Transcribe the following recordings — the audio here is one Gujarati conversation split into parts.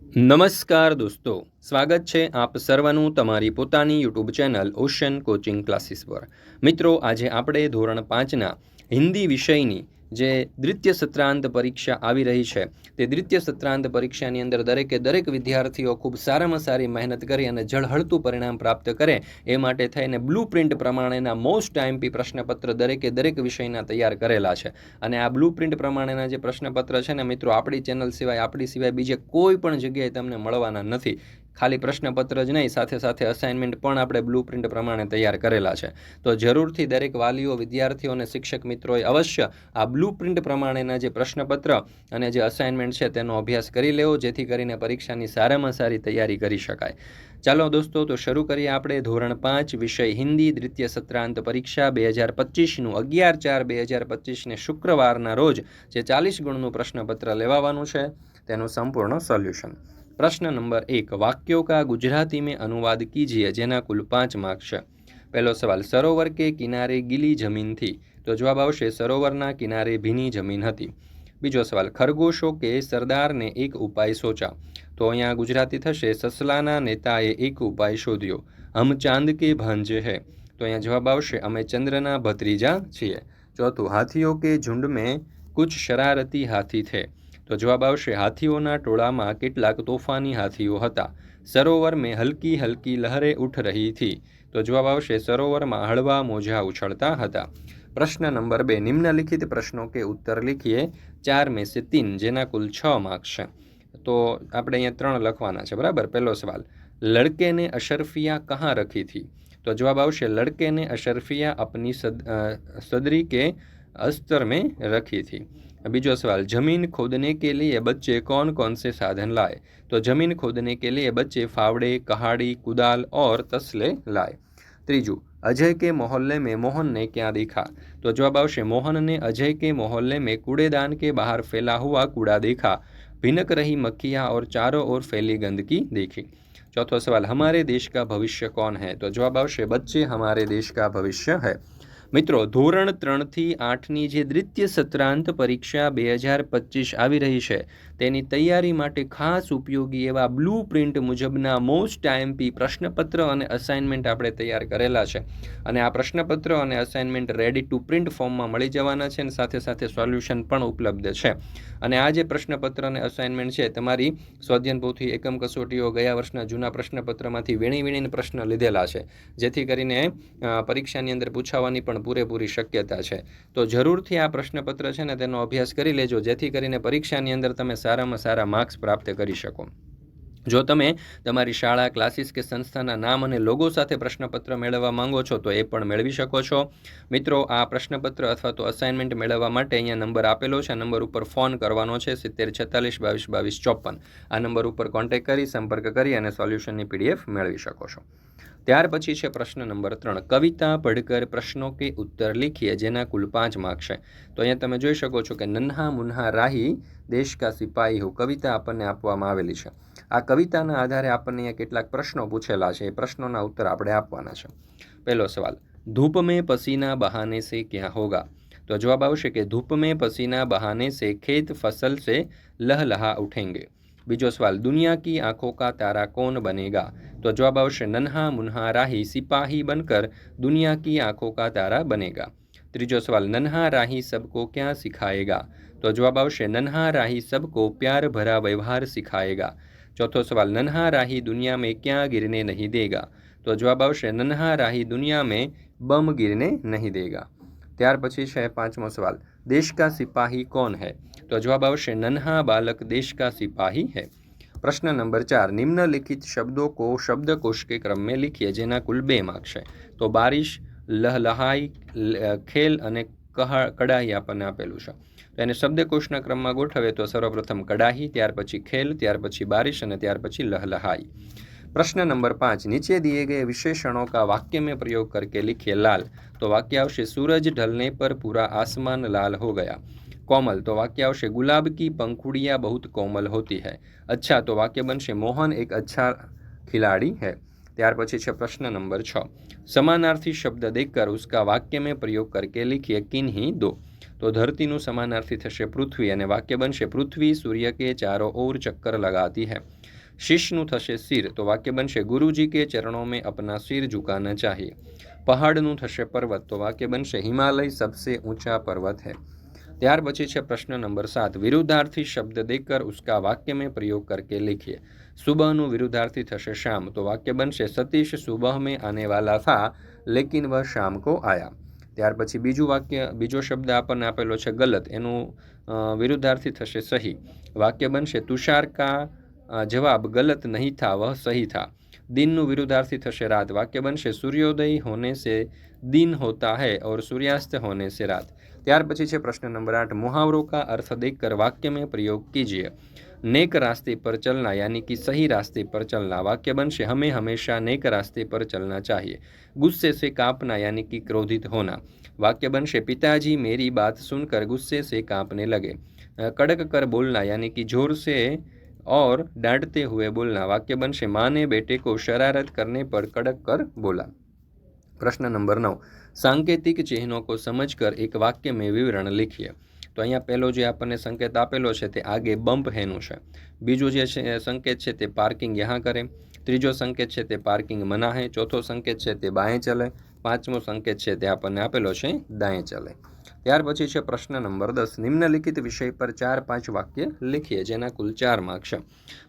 નમસ્કાર દોસ્તો, સ્વાગત છે આપ સર્વનું તમારી પોતાની YouTube channel ocean coaching classes પર। મિત્રો, આજે આપણે ધોરણ 5ના હિન્દી વિષયની જે દ્વિતીય સત્રાંત પરીક્ષા આવી રહી છે તે દ્વિતીય સત્રાંત પરીક્ષાની અંદર દરેક વિદ્યાર્થીઓ ખૂબ સારામાં સારી મહેનત કરી અને ઝળહળતું પરિણામ પ્રાપ્ત કરે એ માટે થઈને બ્લુ પ્રિન્ટ પ્રમાણેના મોસ્ટ આઈએમપી પ્રશ્નપત્ર દરેક વિષયના તૈયાર કરેલા છે। અને આ બ્લુ પ્રિન્ટ પ્રમાણેના જે પ્રશ્નપત્ર છે ને મિત્રો, આપણી ચેનલ સિવાય બીજે કોઈ પણ જગ્યાએ તમને મળવાના નથી। ખાલી પ્રશ્નપત્ર જ નહીં, સાથે અસાઇનમેન્ટ પણ આપણે બ્લુ પ્રિન્ટ પ્રમાણે તૈયાર કરેલા છે। તો જરૂરથી દરેક વાલીઓ, વિદ્યાર્થીઓ અને શિક્ષક મિત્રોએ અવશ્ય આ બ્લુ પ્રિન્ટ પ્રમાણેના જે પ્રશ્નપત્ર અને જે અસાઇનમેન્ટ છે તેનો અભ્યાસ કરી લેવો, જેથી કરીને પરીક્ષાની સારામાં સારી તૈયારી કરી શકાય। ચાલો દોસ્તો, તો શરૂ કરીએ આપણે ધોરણ 5 વિષય હિન્દી દ્વિતીય સત્રાંત પરીક્ષા 2025નું 11/4/2025ને શુક્રવારના રોજ જે 40 ગુણનું પ્રશ્નપત્ર લેવાનું છે તેનું સંપૂર્ણ સોલ્યુશન। प्रश्न नंबर 1, वाक्यों का गुजराती में अनुवाद कीजिए, जेना कुल 5 मार्क्स है। पहलो सवाल, सरोवर के किनारे गीली जमीन थी, तो जवाब आवशे सरोवरना किनारे भीनी जमीन हती। बीजो सवाल, खरगोशों के सरदार ने एक उपाय सोचा, तो अहींया गुजराती थशे ससलाना नेताए एक उपाय शोध्यो। हम चांद के भांजे है, तो अहींया जवाब आवशे अमे चंद्रना भत्रीजा छीए। चौथुं, हाथियों के झुंड में कुछ शरारती हाथी थे, तो जवाब आवशे हाथीओना टोळामां केटलाक तोफानी हाथीओ हता। सरोवर में हल्की हल्की लहरें उठ रही थी, तो जवाब आवशे सरोवरमां हळवा मोजा उछळता हता। प्रश्न नंबर 2, निम्नलिखित प्रश्नों के उत्तर लिखिए 4 में से 3, जेना कुल 6 मार्क्स है। तो આપણે અહીંયા 3 લખવાના છે, બરાબર। પહેલો સવાલ, लड़के ने अशरफिया कहाँ रखी थी, तो जवाब आवशे लड़के ने अशरफिया अपनी सदरी के अस्तर में रखी थी। बीजो सवाल, जमीन खोदने के लिए बच्चे कौन कौन से साधन लाए, तो जमीन खोदने के लिए बच्चे फावड़े, कहाड़ी, कुदाल और तसले लाए। तीजू, अजय के मोहल्ले में मोहन ने क्या देखा, तो जवाब आवशे मोहन ने अजय के मोहल्ले में कूड़ेदान के बाहर फैला हुआ कूड़ा देखा, भिनक रही मक्खियाँ और चारों ओर फैली गंदगी देखी। चौथो सवाल, हमारे देश का भविष्य कौन है, तो जवाब आवशे बच्चे हमारे देश का भविष्य है। मित्रों, धोरण 3 થી 8ની જે દ્વિતીય સત્રાંત પરીક્ષા 2025 આવી રહી છે તેની તૈયારી માટે ખાસ ઉપયોગી એવા બ્લુ પ્રિન્ટ મુજબના મોસ્ટ આઈએમપી પ્રશ્નપત્ર અને અસાઇનમેન્ટ આપણે તૈયાર કરેલા છે। અને આ પ્રશ્નપત્ર અને અસાઇનમેન્ટ રેડી ટુ પ્રિન્ટ ફોર્મમાં મળી જવાના છે અને સાથે સોલ્યુશન પણ ઉપલબ્ધ છે। અને આ જે પ્રશ્નપત્ર અને અસાઇનમેન્ટ છે તમારી સ્વાધ્યાયન પોથી એકમ કસોટીઓ ગયા વર્ષના જૂના પ્રશ્નપત્રમાંથી વીણીને પ્રશ્ન લીધેલા છે, જેથી કરીને પરીક્ષાની અંદર પૂછાવાની પણ પૂરેપૂરી શક્યતા છે। તો જરૂરથી આ પ્રશ્નપત્ર છે ને તેનો અભ્યાસ કરી લેજો, જેથી કરીને પરીક્ષાની અંદર તમે સારામાં સારા માર્ક્સ પ્રાપ્ત કરી શકો। જો તમે તમારી શાળા, ક્લાસીસ કે સંસ્થાના નામ અને લોગો સાથે પ્રશ્નપત્ર મેળવવા માંગો છો તો એ પણ મેળવી શકો છો। મિત્રો, આ પ્રશ્નપત્ર અથવા તો અસાઇનમેન્ટ મેળવવા માટે અહીંયા નંબર આપેલો છે, આ નંબર ઉપર ફોન કરવાનો છે 7046222254। આ નંબર ઉપર કોન્ટેક્ટ કરી સંપર્ક કરી અને સોલ્યુશનની PDF મેળવી શકો છો। ત્યાર પછી છે પ્રશ્ન નંબર 3, કવિતા પढ़कर प्रश्नों के उत्तर लिखिए, जेना कुल 5 मार्क्स है। तो अहींया તમે જોઈ શકો છો કે નન્હા મુન્હા રાહી દેશ કા સિપાહી હો કવિતા આપણને આપવામાં આવેલી છે। આ કવિતાના આધારે આપણને અહીંયા કેટલાક પ્રશ્નો પૂછેલા છે, એ પ્રશ્નોના ઉત્તર આપણે આપવાના છે। પહેલો સવાલ, धूप में पसीना बहाने से क्या होगा, तो जवाब आवशे कि धूप में पसीना बहाने से खेत फसल से लहलहा उठेंगे। बीजो सवाल, दुनिया की आंखों का तारा कौन बनेगा, तो जवाब आवशे नन्हा मुन्हा राही सिपाही बनकर दुनिया की आंखों का तारा बनेगा। तीजो सवाल, नन्हा राही सबको क्या सिखाएगा, तो जवाब आवशे नन्हा राही सबको प्यार भरा व्यवहार सिखाएगा। चौथो सवाल, नन्हा राही दुनिया में क्या गिरने नहीं देगा, तो जवाब आवशे नन्हा राही दुनिया में बम गिरने नहीं देगा। ત્યાર પછી છે પાંચમો સવાલ, देश का सिपाही कौन है, तो जवाब आवशे नन्हा बालक देश का सिपाही है। प्रश्न नंबर 4, निम्नलिखित शब्दों को शब्दकोश के क्रम में लिखिए, जेना कुल 2 मार्क्स है। तो बारिश, लहलहाई, खेल અને કડાહી આપણને આપેલું છે। તો એને શબ્દકોશના ક્રમમાં ગોઠવે તો સર્વપ્રથમ કડાહી, ત્યાર પછી ખેલ, ત્યાર પછી બારિશ અને ત્યાર પછી લહલહાઈ। प्रश्न नंबर 5, नीचे दिए गए विशेषणों का वाक्य में प्रयोग करके लिखिए। लाल, तो वाक्य आवशे सूरज ढलने पर पूरा आसमान लाल हो गया। कोमल, तो वाक्य आवशे गुलाब की पंखुड़ियाँ बहुत कोमल होती है। अच्छा, तो वाक्य बनशे मोहन एक अच्छा खिलाड़ी है। ત્યાર પછી છે પ્રશ્ન નંબર 6, समानार्थी शब्द देखकर उसका वाक्य में प्रयोग करके लिखिए किन्हीं दो। तो धरतीનું સમાનાર્થી થશે પૃથ્વી અને વાક્ય બનશે પૃથ્વી સૂર્ય के चारों ओर चक्कर लगाती है। શિષ્યનું થશે સિર, તો વાક્ય બનશે ગુરુજી કે ચરણોं में अपना सिर झुकाना चाहिए। પહાડનું થશે પર્વત, તો વાક્ય બનશે हिमालय सबसे ऊंचा पर्वत है। ત્યાર પછી છે પ્રશ્ન નંબર 7, વિરુદ્ધાર્થી શબ્દ देकर उसका वाक्य में प्रयोग करके लिखिए। सुबहનું વિરુદ્ધાર્થી થશે शाम, तो वाक्य बनશે सतीश सुबह में आने वाला था लेकिन वह शाम को आया। ત્યાર પછી બીજો શબ્દ આપણને આપેલો છે ગલત, એનું વિરુદ્ધાર્થી થશે સહી, વાક્ય બનશે तुषार का जवाब गलत नहीं था वह सही था। दिनનું વિરુદ્ધાર્થી થશે रात, वाक्य बनશે सूर्योदय होने से दिन होता है और सूर्यास्त होने से रात। ત્યાર પછી છે પ્રશ્ન નંબર 8, मुहावरों का अर्थ देखकर वाक्य में प्रयोग कीजिए। नेक रास्ते पर चलना यानी कि सही रास्ते पर चलना, वाक्य बनશે हमें हमेशा नेक रास्ते पर चलना चाहिए। गुस्से से कांपना यानी कि क्रोधित होना, वाक्य बनશે पिताजी मेरी बात सुनकर गुस्से से कांपने लगे। कड़क कर बोलना यानी कि जोर से और डांटते हुए बोलना, वाक्य बनશે माँ ने बेटे को शरारत करने पर कड़क कर बोला। प्रश्न नंबर 9, सांकेतिक चिन्हों को समझकर एक वाक्य में विवरण लिखिए। तो અહીંયા પહેલો જે આપણને સંકેત આપેલો છે તે આગે બમ્પ હેનું છે, બીજો જે સંકેત છે તે પાર્કિંગ યહાં કરે, ત્રીજો સંકેત છે તે પાર્કિંગ મના હે, ચોથો સંકેત છે તે બાएं ચલે, પાંચમો સંકેત છે તે આપણને આપેલો છે દાएं ચલે। ત્યાર પછી છે પ્રશ્ન નંબર 10, નિમ્નલિખિત વિષય પર 4-5 વાક્ય લખીએ જેના કુલ 4 માર્ક છે।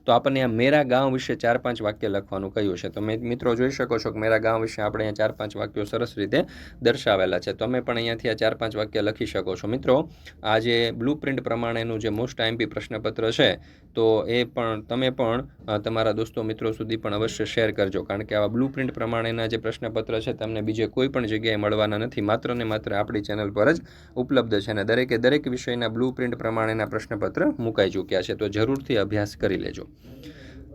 તો આપણને આ મેરા ગાંવ વિશે 4-5 વાક્ય લખવાનું કહ્યું છે। તો મિત્રો જોઈ શકો છો કે મેરા ગાંવ વિશે આપણે અહીંયા 4-5 વાક્યો સરસ રીતે દર્શાવેલા છે। તમે પણ અહીંયાથી આ 4-5 વાક્ય લખી શકો છો। મિત્રો આ જે બ્લુપ્રિન્ટ પ્રમાણેનું જે મોસ્ટ આઈએમપી પ્રશ્નપત્ર છે તો એ પણ તમે પણ તમારા દોસ્તો મિત્રો સુધી પણ અવશ્ય શેર કરજો, કારણ કે આવા બ્લુપ્રિન્ટ પ્રમાણેના જે પ્રશ્નપત્ર છે તમને બીજે કોઈ પણ જગ્યાએ મળવાના નથી, માત્ર ને માત્ર આપણી ચેનલ પર જ ઉપલબ્ધ છે અને દરેક વિષયના બ્લુપ્રિન્ટ પ્રમાણેના પ્રશ્નપત્ર મુકાઈ ચૂક્યા છે, તો જરૂરથી અભ્યાસ કરી લેજો।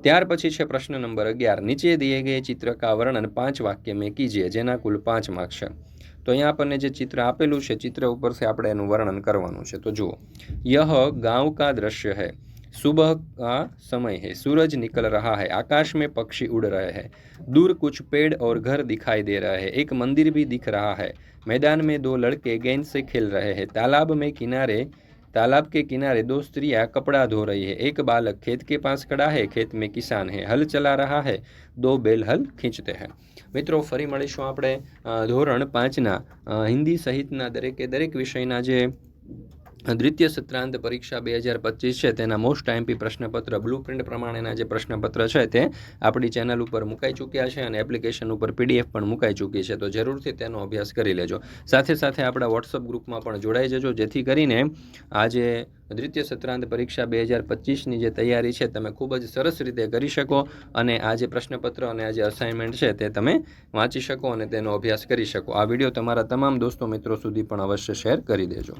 ત્યાર પછી છે પ્રશ્ન નંબર 11, નીચે दिए गए चित्र का वर्णन 5 वाक्य में कीजिए જેના કુલ 5 માર્ક છે। તો અહીંયા આપણને જે ચિત્ર આપેલું છે ચિત્ર ઉપરથી આપણે એનું વર્ણન કરવાનું છે। તો જુઓ, यह गांव का दृश्य है, सुबह का समय है, सूरज निकल रहा है, आकाश में पक्षी उड़ रहे हैं, दूर कुछ पेड़ और घर दिखाई दे रहे हैं, एक मंदिर भी दिख रहा है, मैदान में 2 लड़के गेंद से खेल रहे हैं, तालाब के किनारे 2 स्त्रियां कपड़ा धो रही है, एक बालक खेत के पास खड़ा है, खेत में किसान है, हल चला रहा है, 2 बैल हल खींचते हैं। મિત્રો ફરી મળીશું આપણે ધોરણ 5ના હિન્દી સહિતના દરેક વિષયના જે દ્વિતીય સત્રાંત પરીક્ષા 2025 છે તેના મોસ્ટ આઈએમપી પ્રશ્નપત્ર બ્લુપ્રિન્ટ પ્રમાણેના જે પ્રશ્નપત્ર છે તે આપણી ચેનલ ઉપર મુકાઈ ચૂક્યા છે અને એપ્લિકેશન ઉપર પીડીએફ પણ મુકાઈ ચૂકી છે, તો જરૂરથી તેનો અભ્યાસ કરી લેજો। સાથે આપણા વોટ્સઅપ ગ્રુપમાં પણ જોડાઈ જજો, જેથી કરીને આ જે દ્વિતીય સત્રાંત પરીક્ષા 2025ની જે તૈયારી છે તમે ખૂબ જ સરસ રીતે કરી શકો અને આ જે પ્રશ્નપત્ર અને આ જે અસાઇનમેન્ટ છે તે તમે વાંચી શકો અને તેનો અભ્યાસ કરી શકો। આ વિડીયો તમારા તમામ દોસ્તો મિત્રો સુધી પણ અવશ્ય શેર કરી દેજો।